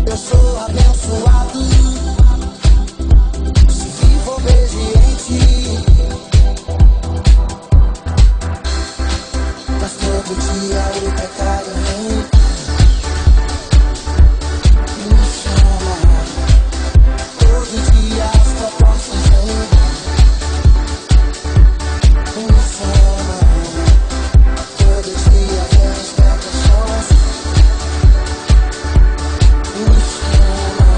Eu sou abençoado, se vivo obediente, mas todo dia o pecado me chama. Todo dia as propostas vêm, me chama. Todo dia vem as tentações, me chama.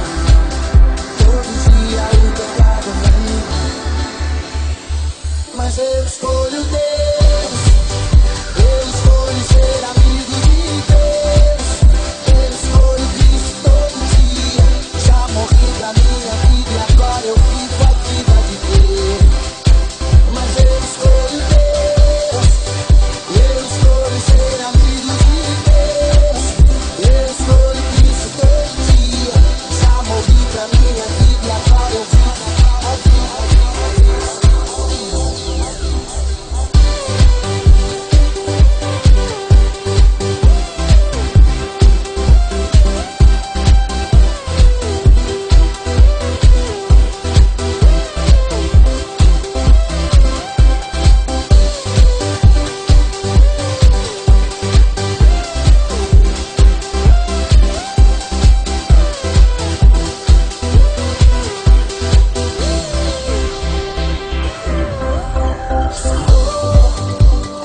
Todo dia o pecado vem, mas eu escolho Deus. Eu escolho ser amigo de Deus. Eu escolho Cristo todo dia. Já morri pra minha vida e agora eu vivo a vida de Deus. Mas eu escolho Deus. Eu escolho ser amigo de Deus. Eu escolho Cristo todo dia. Já morri pra minha vida e agora eu vivo a vida de Deus.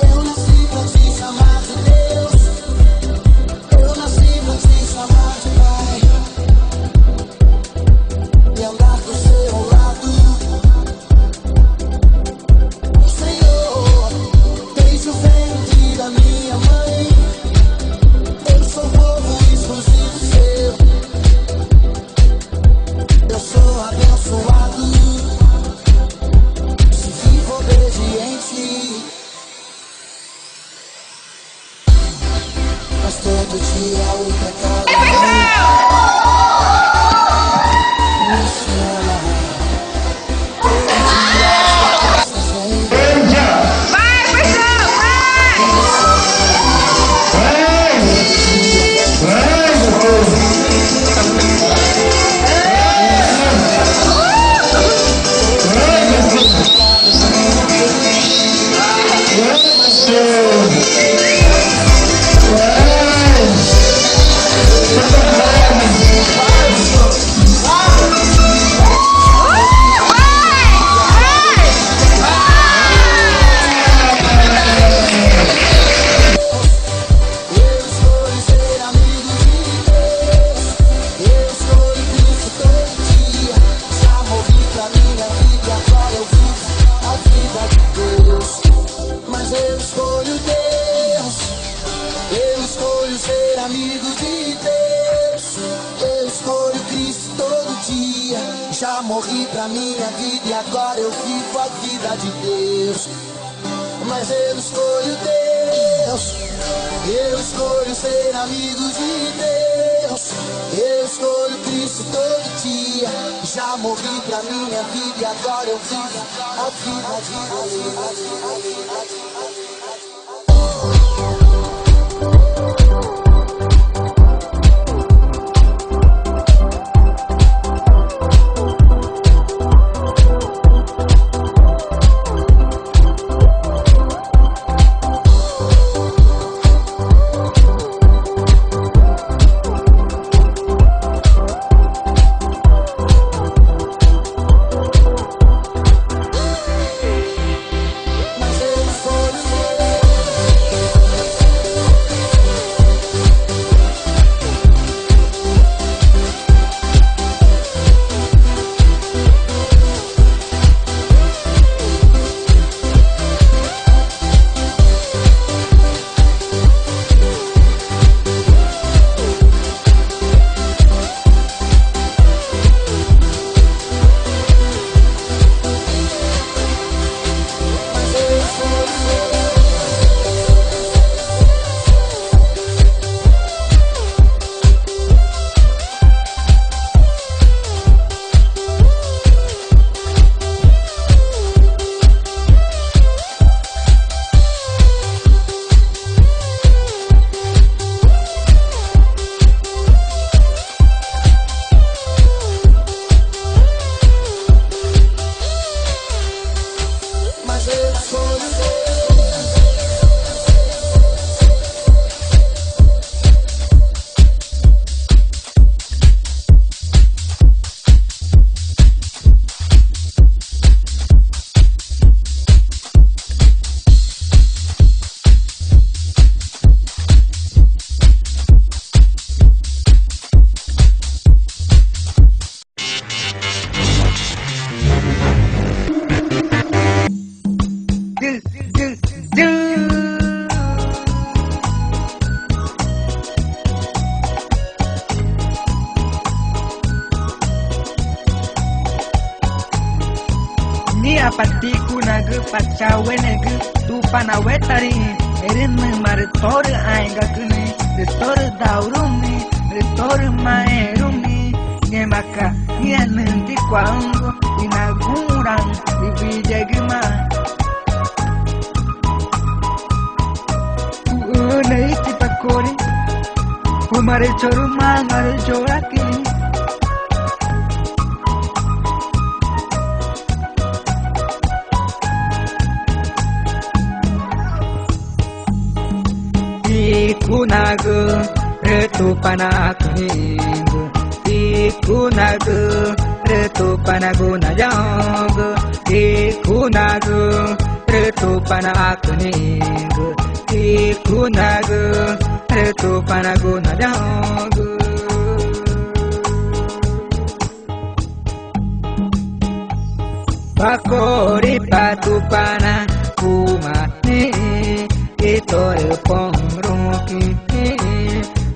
Eu nasci pra te chamar de Deus. Eu nasci pra te chamar de Pai e andar do seu lado. Senhor, desde o ventre da minha mãe, eu sou povo exclusivo seu. Eu sou abençoado, se vivo obediente, mas todo dia o pecado me chama. Todo dia as propostas vêm, eu escolho ser amigo de Deus. Eu escolho Cristo todo dia. Já morri pra minha vida e agora eu vivo a vida de Deus. Mas eu escolho Deus. Eu escolho ser amigo de Deus. Eu escolho Cristo todo dia. Já morri pra minha vida e agora eu vivo a vida de Deus. Mas eu escolho Deus. Eu escolho ser amigo de Deus. Eu escolho Cristo todo dia. Já morri pra minha vida e agora eu vivo a vida de Mas eu escolho patiku nagu pacawe nagu tu panawetari erin mare tor ainga kuni tor daurumi tor maerumi ngemaka nianenti kwango inagurang ibijegma nei tipakori kumare choru mangare choraki Ikunagu retu panakuningu Ikunagu retu panaguna jangu Ikunagu retu panakuningu Ikunagu retu panaguna jangu Pakori patupana kumani Itore pongruki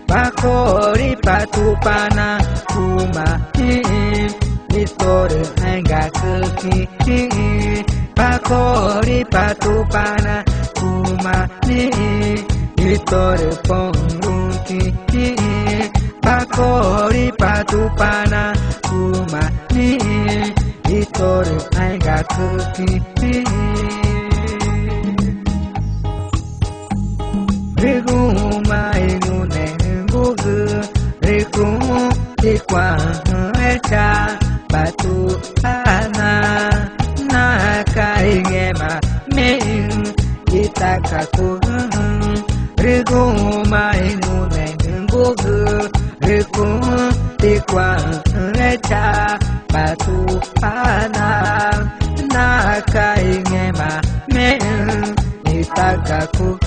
Pakori patupana kumani Itore angakuki Pakori patupana kumani Itore pongruki Pakori patupana kumani Itore angakuki Riguma ingune ngugu Rigu tikwa echa Batu ana Naka ingema Min Itakaku Riguma ingune ngugu Rigu tikwa echa Batu ana Naka ingema Min Itakaku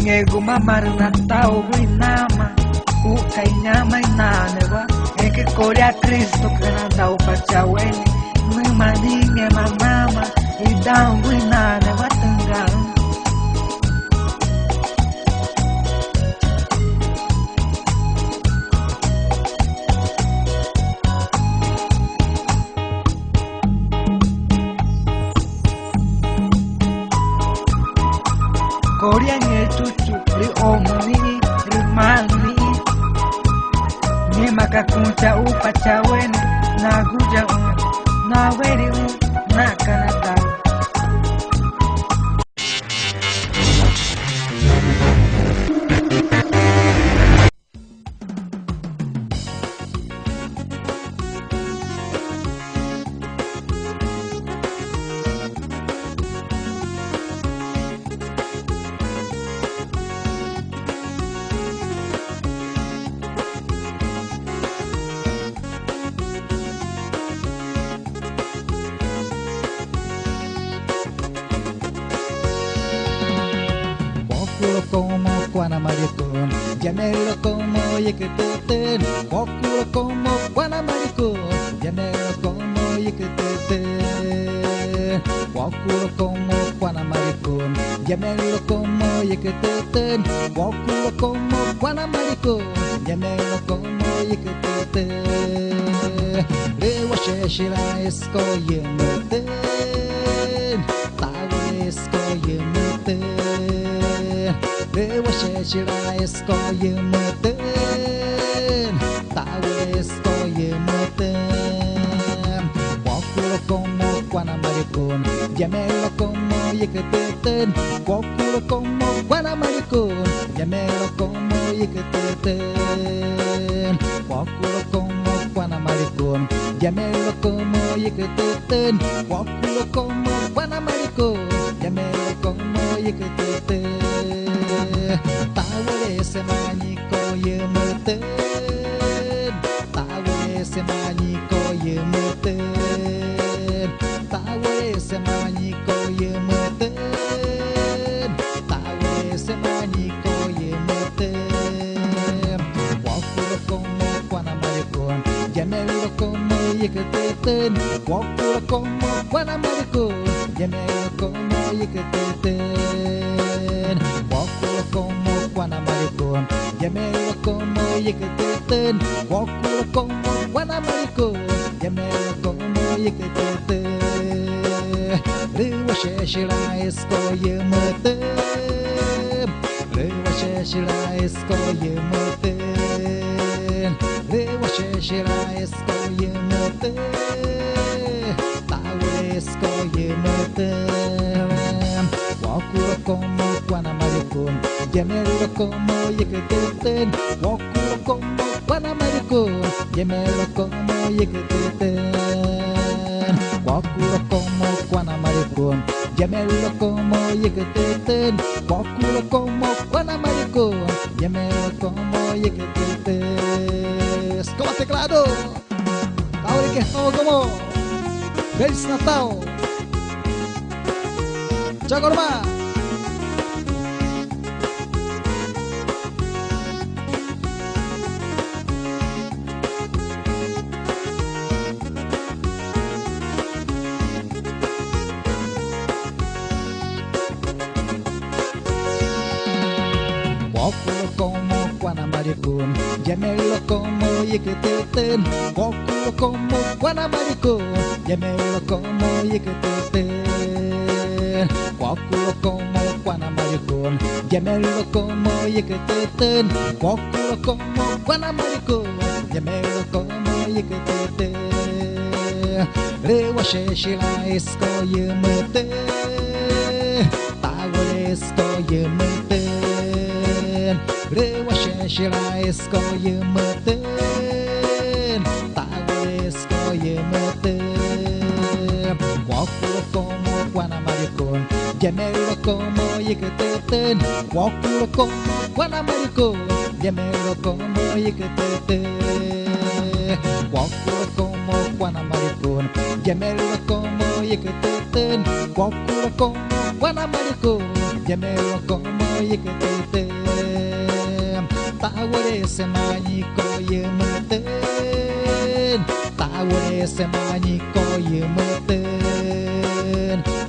Ngeguma marna tau guinama Ukai nyama inanewa Eke korea Kristo kena dau pacaweni Numaninge mamama Idau guinanewa tenggang Korea nge cucu ri omuni ri mani Ni maka kunca upa cawen na guja na weri na kanata Pokulo como Guanamaricón, llanero como Yequeteten. Pokulo como Guanamaricón, llanero como Yequeteten. Pokulo como Guanamaricón, llanero como Yequeteten. Pokulo como Guanamaricón, llanero como Yequeteten. Rewa sheshira escoyemeten, tawe escoyemeten. Rewa sheshira escoyemeten, tawe escoyemeten. Pokulo como Guanamaricón, llamelo como Yequeteten. Pokulo como Guanamaricón, llamelo como Yequeteten. Pokulo como Guanamaricón, llamelo como Yequeteten. Pokulo como Guanamaricón, llamelo como Yequeteten. Tawere semanyiko yemeten, tawere semanyiko yemeten, tawere semanyiko yemeten, tawere semanyiko yemeten. Pokulo como Guanamaricón, llamelo como Yequeteten. Pokulo como Guanamaricón, Yemelo como yeketeten Wakulo como Guanamaricón Yemelo como yeketeten Wakulo como Guanamaricón Yemelo como yeketeten Riwa sheshira esko yemetem Riwa sheshira esko yemetem Riwa sheshira esko yemetem Esko yemetem Wakulo como Guanamaricón Yemelo como yeketeten Wakulo como Guanamaricón Yemelo como yeketeten Wakulo como Guanamaricón Yemelo como yeketeten Wakulo como Guanamaricón Yemelo como yeketeten Como teclado Ahora que estamos como Feliz Natal! Tchau, Gormá! Wakulo como Guanamaricón Yemelo como yeketeten Wakulo como Guanamaricón Yemelo como yeketeten Wakulo como Guanamaricón Yemelo como yeketeten Wakulo como Guanamaricón Yemelo como yeketeten Rewa sheshila esko yemeten Tawa esko yemeten Rewa sheshila esko yemeten Tawa esko yemeten Wakulo como Guanamaricón Yemelo como yeketeten Wakulo como Guanamaricón Yemelo como yeketeten Wakulo como Guanamaricón Yemelo como yeketeten Wakulo como Guanamaricón Yemelo como yeketeten Taware semanyiko yemeten Taware semanyiko yemeten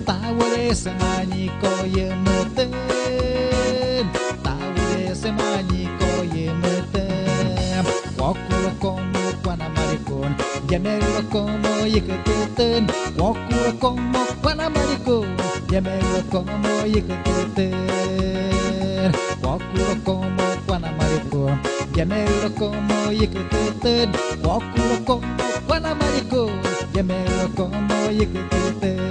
Taware semanyiko yemeten Taware semanyiko yemeten Wakulo como Guanamaricón Yemelo como yeketeten Wakulo como Guanamaricón Yemelo como yeketeten Wakulo como Guanamaricón Yemelo como yeketeten Wakulo como Guanamaricón Yemelo como yeketeten